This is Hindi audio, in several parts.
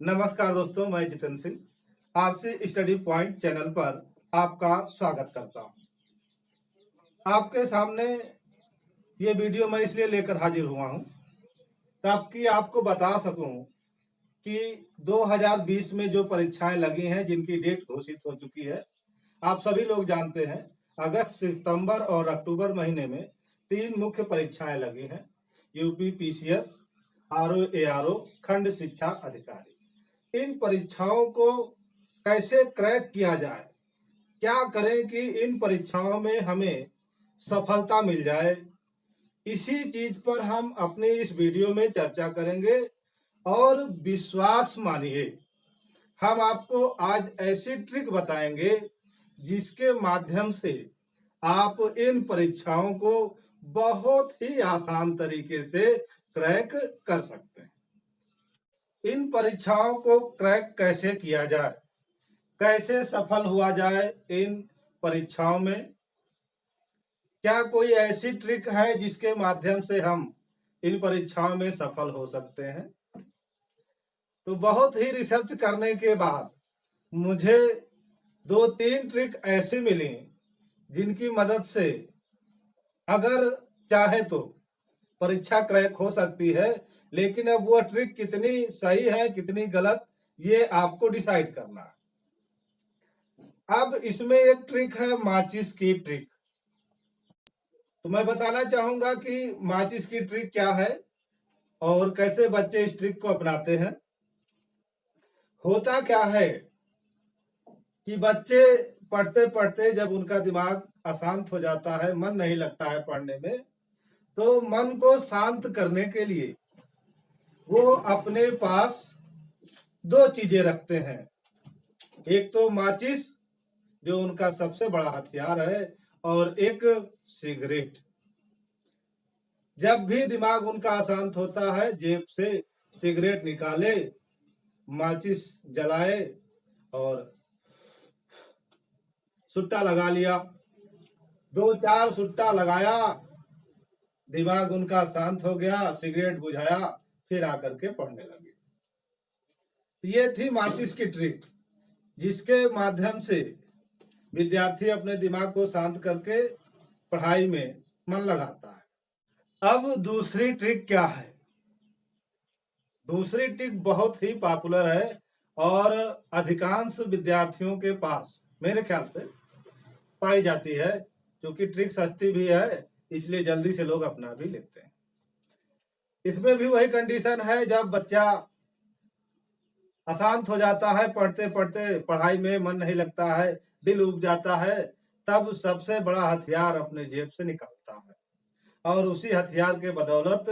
नमस्कार दोस्तों, मैं Jitendra Singh RC study point channel पर आपका स्वागत करता हूं। आपके सामने ये वीडियो मैं इसलिए लेकर हाजिर हुआ हूं ताकि आपको बता सकूं कि 2020 में जो परीक्षाएं लगी हैं, जिनकी डेट घोषित हो चुकी है। आप सभी लोग जानते हैं, अगस्त, सितंबर और अक्टूबर महीने में 3 मुख्य परीक्षाएं लगी हैं। यूपी पीसीएस, आरओ एआरओ, खंड शिक्षा अधिकारी। इन परीक्षाओं को कैसे क्रैक किया जाए, क्या करें कि इन परीक्षाओं में हमें सफलता मिल जाए, इसी चीज पर हम अपनी इस वीडियो में चर्चा करेंगे। और विश्वास मानिए, हम आपको आज ऐसी ट्रिक बताएंगे जिसके माध्यम से आप इन परीक्षाओं को बहुत ही आसान तरीके से क्रैक कर सकते हैं। इन परीक्षाओं को क्रैक कैसे किया जाए, कैसे सफल हुआ जाए इन परीक्षाओं में, क्या कोई ऐसी ट्रिक है जिसके माध्यम से हम इन परीक्षाओं में सफल हो सकते हैं। तो बहुत ही रिसर्च करने के बाद मुझे 2-3 ट्रिक ऐसी मिली जिनकी मदद से अगर चाहे तो परीक्षा क्रैक हो सकती है। लेकिन अब वो ट्रिक कितनी सही है, कितनी गलत, ये आपको डिसाइड करना है। अब इसमें एक ट्रिक है, माचिस की ट्रिक। तो मैं बताना चाहूंगा कि माचिस की ट्रिक क्या है और कैसे बच्चे इस ट्रिक को अपनाते हैं। होता क्या है कि बच्चे पढ़ते पढ़ते जब उनका दिमाग अशांत हो जाता है, मन नहीं लगता है पढ़ने में, तो मन को शांत करने के लिए वो अपने पास 2 चीजें रखते हैं। एक तो माचिस, जो उनका सबसे बड़ा हथियार है, और एक सिगरेट। जब भी दिमाग उनका अशांत होता है, जेब से सिगरेट निकाले, माचिस जलाए और सुट्टा लगा लिया। 2-4 सुट्टा लगाया, दिमाग उनका शांत हो गया, सिगरेट बुझाया, फिर आकर के पढ़ने लगे। ये थी माचिस की ट्रिक, जिसके माध्यम से विद्यार्थी अपने दिमाग को शांत करके पढ़ाई में मन लगाता है। अब दूसरी ट्रिक क्या है? दूसरी ट्रिक बहुत ही पॉपुलर है और अधिकांश विद्यार्थियों के पास मेरे ख्याल से पाई जाती है, क्योंकि ट्रिक सस्ती भी है, इसलिए जल्दी से लोग अपना भी लेते हैं। इसमें भी वही कंडीशन है, जब बच्चा अशांत हो जाता है, पढ़ते पढ़ते पढ़ाई में मन नहीं लगता है, दिल उब जाता है, तब सबसे बड़ा हथियार अपने जेब से निकालता है और उसी हथियार के बदौलत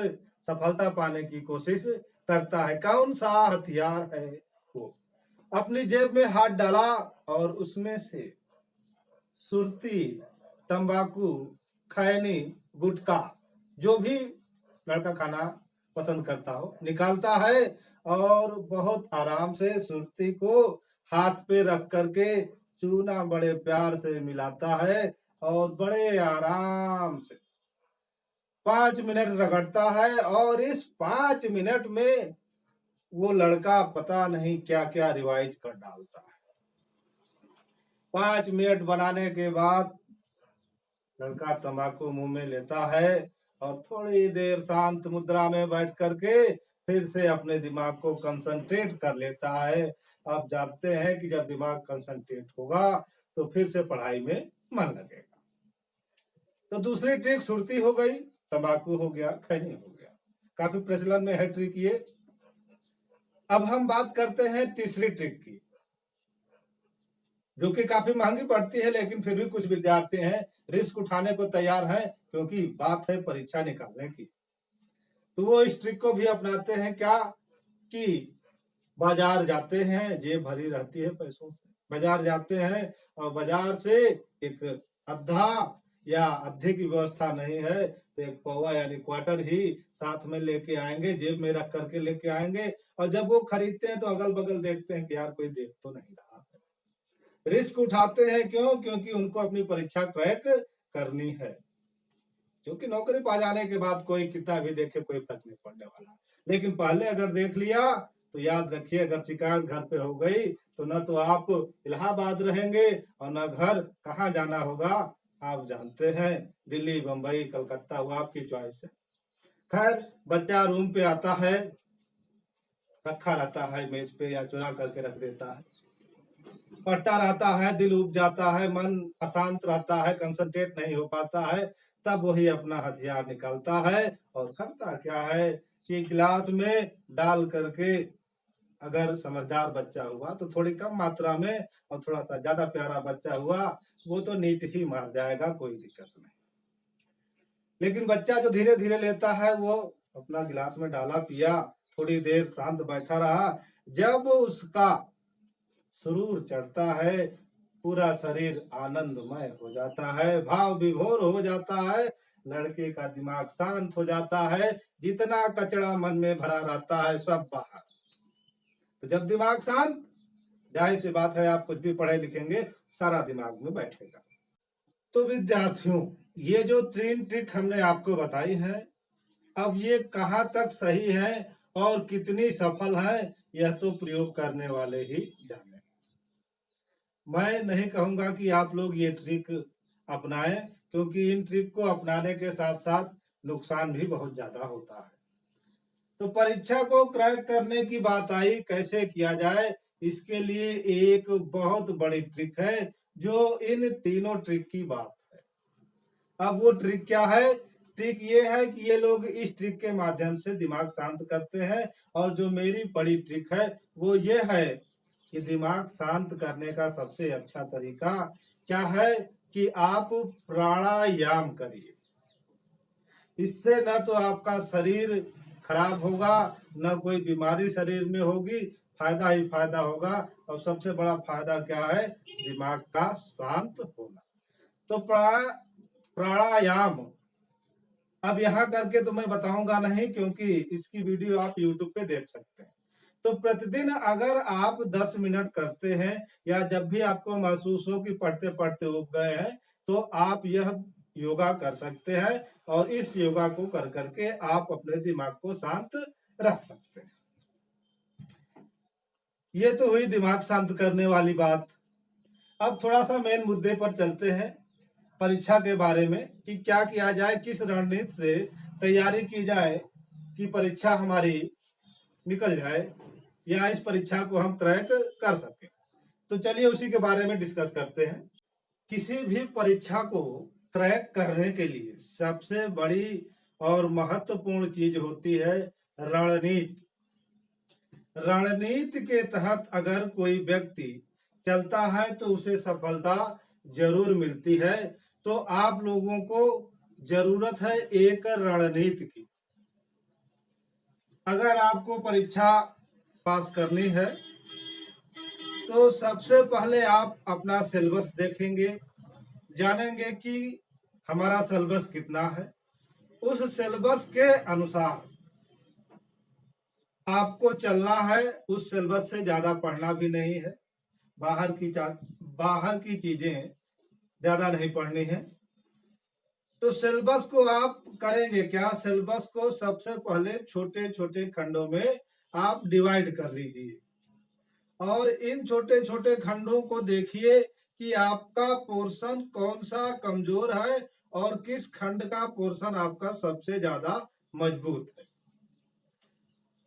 सफलता पाने की कोशिश करता है। कौन सा हथियार है वो? अपनी जेब में हाथ डाला और उसमें से सुरती, तंबाकू, खैनी, गुटखा, जो भी लड़का खाना पसंद करता हो, निकालता है और बहुत आराम से सुरती को हाथ पे रख करके चूना बड़े प्यार से मिलाता है और बड़े आराम से 5 मिनट रगड़ता है। और इस 5 मिनट में वो लड़का पता नहीं क्या क्या रिवाइज कर डालता है। 5 मिनट बनाने के बाद लड़का तंबाकू मुंह में लेता है और थोड़ी देर शांत मुद्रा में बैठ करके फिर से अपने दिमाग को कंसंट्रेट कर लेता है। आप जानते हैं कि जब दिमाग कंसंट्रेट होगा तो फिर से पढ़ाई में मन लगेगा। तो दूसरी ट्रिक सुरती हो गई, तंबाकू हो गया, खैनी हो गया, काफी प्रचलन में है ट्रिक ये। अब हम बात करते हैं तीसरी ट्रिक की, जो कि काफी महंगी पड़ती है, लेकिन फिर भी कुछ विद्यार्थी हैं रिस्क उठाने को तैयार हैं, क्योंकि बात है परीक्षा निकालने की। तो वो इस ट्रिक को भी अपनाते हैं। क्या कि बाजार जाते हैं, जेब भरी रहती है पैसों से, बाजार जाते हैं और बाजार से एक अद्धा या अद्धे की व्यवस्था नहीं है तो एक पौवा यानी क्वार्टर ही साथ में लेके आएंगे, जेब में रख करके लेके आएंगे। और जब वो खरीदते हैं तो अगल बगल देखते हैं कि यार कोई देख तो नहीं रहा। रिस्क उठाते हैं क्यों? क्योंकि उनको अपनी परीक्षा क्रैक करनी है, क्योंकि नौकरी पा जाने के बाद कोई कितना भी देखे कोई फर्क नहीं पड़ने वाला। लेकिन पहले अगर देख लिया तो याद रखिए, अगर शिकायत घर पे हो गई तो न तो आप इलाहाबाद रहेंगे और न घर कहाँ जाना होगा आप जानते हैं, दिल्ली, बम्बई, कलकत्ता, वो आपकी चॉइस है। खैर, बच्चा रूम पे आता है, रखा रहता है मेज पे या चुरा करके रख देता है, पढ़ता रहता है, दिल उब जाता है, मन अशांत रहता है, कंसंट्रेट नहीं हो पाता है, तब वही अपना हथियार निकालता है और करता क्या है कि गिलास में डाल करके, अगर समझदार बच्चा हुआ तो थोड़ी कम मात्रा में, और थोड़ा सा ज्यादा प्यारा बच्चा हुआ वो तो नीट ही मार जाएगा, कोई दिक्कत नहीं। लेकिन बच्चा जो धीरे धीरे लेता है, वो अपना गिलास में डाला, पिया, थोड़ी देर शांत बैठा रहा, जब उसका सुरूर चढ़ता है, पूरा शरीर आनंदमय हो जाता है, भाव विभोर हो जाता है, लड़के का दिमाग शांत हो जाता है, जितना कचरा मन में भरा रहता है सब बाहर। तो जब दिमाग शांत, जाहिर सी बात है आप कुछ भी पढ़े लिखेंगे सारा दिमाग में बैठेगा। तो विद्यार्थियों, ये जो 3 ट्रिक हमने आपको बताई है, अब ये कहाँ तक सही है और कितनी सफल है, यह तो प्रयोग करने वाले ही जाने। मैं नहीं कहूंगा कि आप लोग ये ट्रिक अपनाएं, क्योंकि इन ट्रिक को अपनाने के साथ साथ नुकसान भी बहुत ज्यादा होता है। तो परीक्षा को क्रैक करने की बात आई, कैसे किया जाए, इसके लिए एक बहुत बड़ी ट्रिक है जो इन तीनों ट्रिक की बात है। अब वो ट्रिक क्या है? ट्रिक ये है कि ये लोग इस ट्रिक के माध्यम से दिमाग शांत करते हैं, और जो मेरी बड़ी ट्रिक है वो ये है कि दिमाग शांत करने का सबसे अच्छा तरीका क्या है कि आप प्राणायाम करिए। इससे न तो आपका शरीर खराब होगा, न कोई बीमारी शरीर में होगी, फायदा ही फायदा होगा। और सबसे बड़ा फायदा क्या है? दिमाग का शांत होना। तो प्राणायाम अब यहाँ करके तो मैं बताऊंगा नहीं, क्योंकि इसकी वीडियो आप YouTube पे देख सकते हैं। तो प्रतिदिन अगर आप 10 मिनट करते हैं, या जब भी आपको महसूस हो कि पढ़ते पढ़ते उब गए हैं, तो आप यह योगा कर सकते हैं, और इस योगा को कर करके आप अपने दिमाग को शांत रख सकते हैं। ये तो हुई दिमाग शांत करने वाली बात। अब थोड़ा सा मेन मुद्दे पर चलते हैं, परीक्षा के बारे में, कि क्या किया जाए, किस रणनीति से तैयारी की जाए कि परीक्षा हमारी निकल जाए, या इस परीक्षा को हम क्रैक कर सकें। तो चलिए उसी के बारे में डिस्कस करते हैं। किसी भी परीक्षा को क्रैक करने के लिए सबसे बड़ी और महत्वपूर्ण चीज होती है रणनीति। रणनीति के तहत अगर कोई व्यक्ति चलता है तो उसे सफलता जरूर मिलती है। तो आप लोगों को जरूरत है एक रणनीति की। अगर आपको परीक्षा पास करनी है तो सबसे पहले आप अपना सिलेबस देखेंगे, जानेंगे कि हमारा सिलेबस कितना है। उस सिलेबस के अनुसार आपको चलना है, उस सिलेबस से ज्यादा पढ़ना भी नहीं है, बाहर की चीजें ज्यादा नहीं पढ़नी है। तो सिलेबस को आप करेंगे क्या? सिलेबस को सबसे पहले छोटे छोटे खंडों में आप डिवाइड कर लीजिए, और इन छोटे छोटे खंडों को देखिए कि आपका पोर्शन कौन सा कमजोर है और किस खंड का पोर्शन आपका सबसे ज्यादा मजबूत है।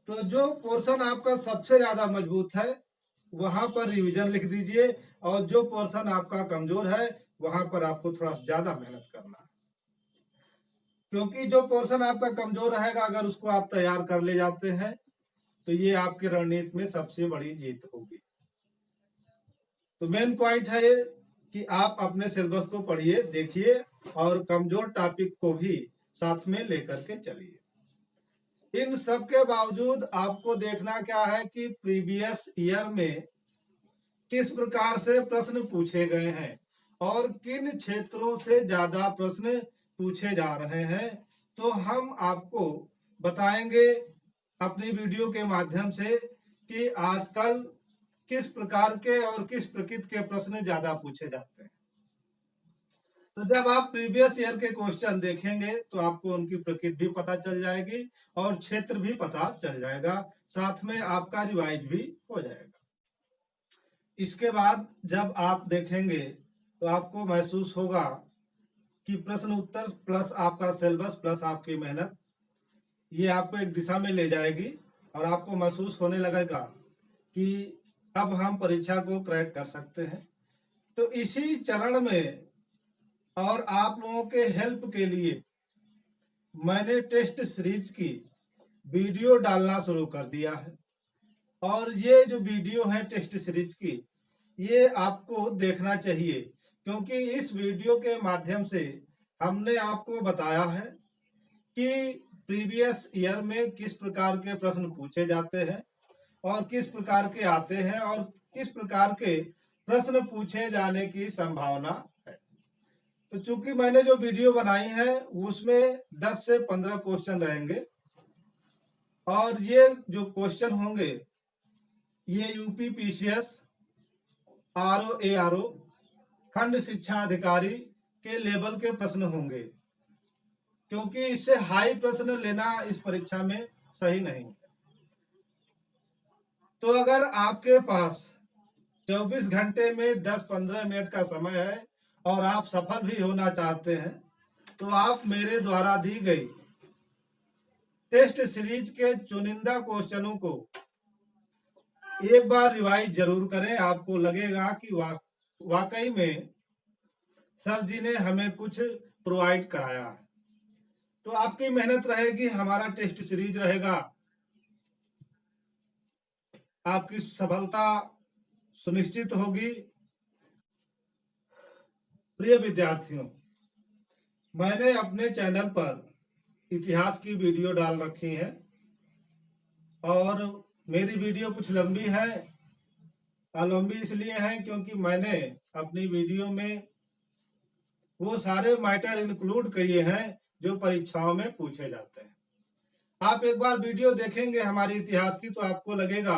तो जो पोर्शन आपका सबसे ज्यादा मजबूत है वहां पर रिवीजन लिख दीजिए, और जो पोर्शन आपका कमजोर है वहां पर आपको थोड़ा ज्यादा मेहनत करना है। क्योंकि जो पोर्शन आपका कमजोर रहेगा, अगर उसको आप तैयार कर ले जाते हैं तो ये आपकी रणनीति में सबसे बड़ी जीत होगी। तो मेन पॉइंट है कि आप अपने सिलेबस को पढ़िए, देखिए, और कमजोर टॉपिक को भी साथ में लेकर के चलिए। इन सब के बावजूद आपको देखना क्या है कि प्रीवियस ईयर में किस प्रकार से प्रश्न पूछे गए हैं और किन क्षेत्रों से ज्यादा प्रश्न पूछे जा रहे हैं। तो हम आपको बताएंगे अपनी वीडियो के माध्यम से कि आजकल किस प्रकार के और किस प्रकृति के प्रश्न ज्यादा पूछे जाते हैं। तो जब आप प्रीवियस ईयर के क्वेश्चन देखेंगे तो आपको उनकी प्रकृति भी पता चल जाएगी और क्षेत्र भी पता चल जाएगा, साथ में आपका रिवाइज भी हो जाएगा। इसके बाद जब आप देखेंगे तो आपको महसूस होगा कि प्रश्न उत्तर प्लस आपका सिलेबस प्लस आपकी मेहनत ये आपको एक दिशा में ले जाएगी और आपको महसूस होने लगेगा कि अब हम परीक्षा को क्रैक कर सकते हैं। तो इसी चरण में और आप लोगों के हेल्प के लिए मैंने टेस्ट सीरीज की वीडियो डालना शुरू कर दिया है और ये जो वीडियो है टेस्ट सीरीज की ये आपको देखना चाहिए, क्योंकि इस वीडियो के माध्यम से हमने आपको बताया है कि प्रीवियस ईयर में किस प्रकार के प्रश्न पूछे जाते हैं और किस प्रकार के आते हैं और किस प्रकार के प्रश्न पूछे जाने की संभावना है। तो चूंकि मैंने जो वीडियो बनाई है उसमें 10 से 15 क्वेश्चन रहेंगे और ये जो क्वेश्चन होंगे ये यूपी पीसीएस, आरओ एआरओ, खंड शिक्षा अधिकारी के लेवल के प्रश्न होंगे, क्योंकि इससे हाई प्रश्न लेना इस परीक्षा में सही नहीं है। तो अगर आपके पास 24 घंटे में 10-15 मिनट का समय है और आप सफल भी होना चाहते हैं तो आप मेरे द्वारा दी गई टेस्ट सीरीज के चुनिंदा क्वेश्चनों को एक बार रिवाइज जरूर करें। आपको लगेगा कि वाकई में सर जी ने हमें कुछ प्रोवाइड कराया है। तो आपकी मेहनत रहेगी, हमारा टेस्ट सीरीज रहेगा, आपकी सफलता सुनिश्चित होगी। प्रिय विद्यार्थियों, मैंने अपने चैनल पर इतिहास की वीडियो डाल रखी है और मेरी वीडियो कुछ लंबी है। लंबी इसलिए है क्योंकि मैंने अपनी वीडियो में वो सारे मैटर इंक्लूड किए हैं जो परीक्षाओं में पूछे जाते हैं। आप एक बार वीडियो देखेंगे हमारे इतिहास की तो आपको लगेगा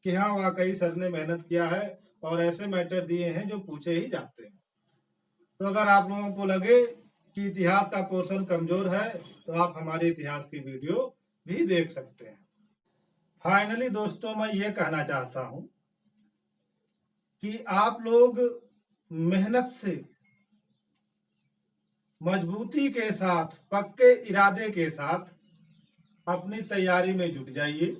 कि हाँ वाकई सर ने मेहनत किया है और ऐसे मैटर दिए हैं जो पूछे ही जाते हैं। तो अगर आप लोगों को लगे कि इतिहास का पोर्शन कमजोर है तो आप हमारे इतिहास की वीडियो भी देख सकते हैं। फाइनली दोस्तों, मैं ये कहना चाहता हूं कि आप लोग मेहनत से, मजबूती के साथ, पक्के इरादे के साथ अपनी तैयारी में जुट जाइए।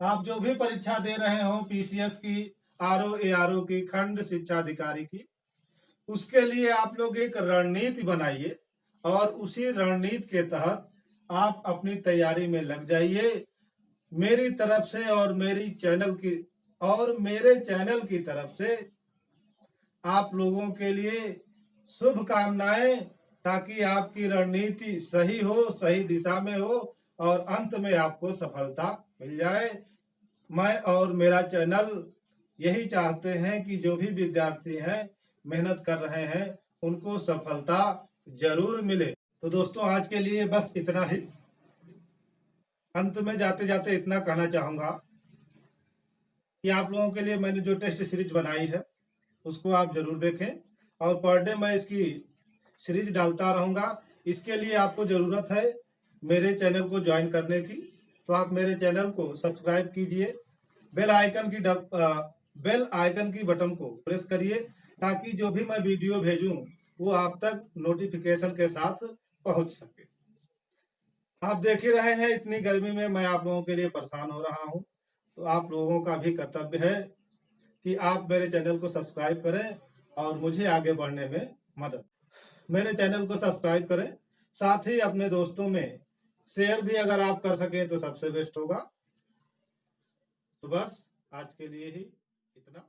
आप जो भी परीक्षा दे रहे हो, पीसीएस की, आरओ एआरओ की, खंड शिक्षा अधिकारी की, उसके लिए आप लोग एक रणनीति बनाइए और उसी रणनीति के तहत आप अपनी तैयारी में लग जाइए। मेरी तरफ से और मेरे चैनल की तरफ से आप लोगों के लिए शुभकामनाएं, ताकि आपकी रणनीति सही हो, सही दिशा में हो और अंत में आपको सफलता मिल जाए। मैं और मेरा चैनल यही चाहते हैं कि जो भी विद्यार्थी हैं, मेहनत कर रहे हैं, उनको सफलता जरूर मिले। तो दोस्तों, आज के लिए बस इतना ही। अंत में जाते जाते इतना कहना चाहूंगा कि आप लोगों के लिए मैंने जो टेस्ट सीरीज बनाई है उसको आप जरूर देखें और पर डे मैं इसकी सीरीज डालता रहूंगा। इसके लिए आपको जरूरत है मेरे चैनल को ज्वाइन करने की। तो आप मेरे चैनल को सब्सक्राइब कीजिए, बेल आइकन की बटन को प्रेस करिए ताकि जो भी मैं वीडियो भेजूं वो आप तक नोटिफिकेशन के साथ पहुंच सके। आप देख ही रहे हैं इतनी गर्मी में मैं आप लोगों के लिए परेशान हो रहा हूं, तो आप लोगों का भी कर्तव्य है कि आप मेरे चैनल को सब्सक्राइब करें और मुझे आगे बढ़ने में मदद। मेरे चैनल को सब्सक्राइब करें, साथ ही अपने दोस्तों में शेयर भी अगर आप कर सकें तो सबसे बेस्ट होगा। तो बस आज के लिए ही इतना।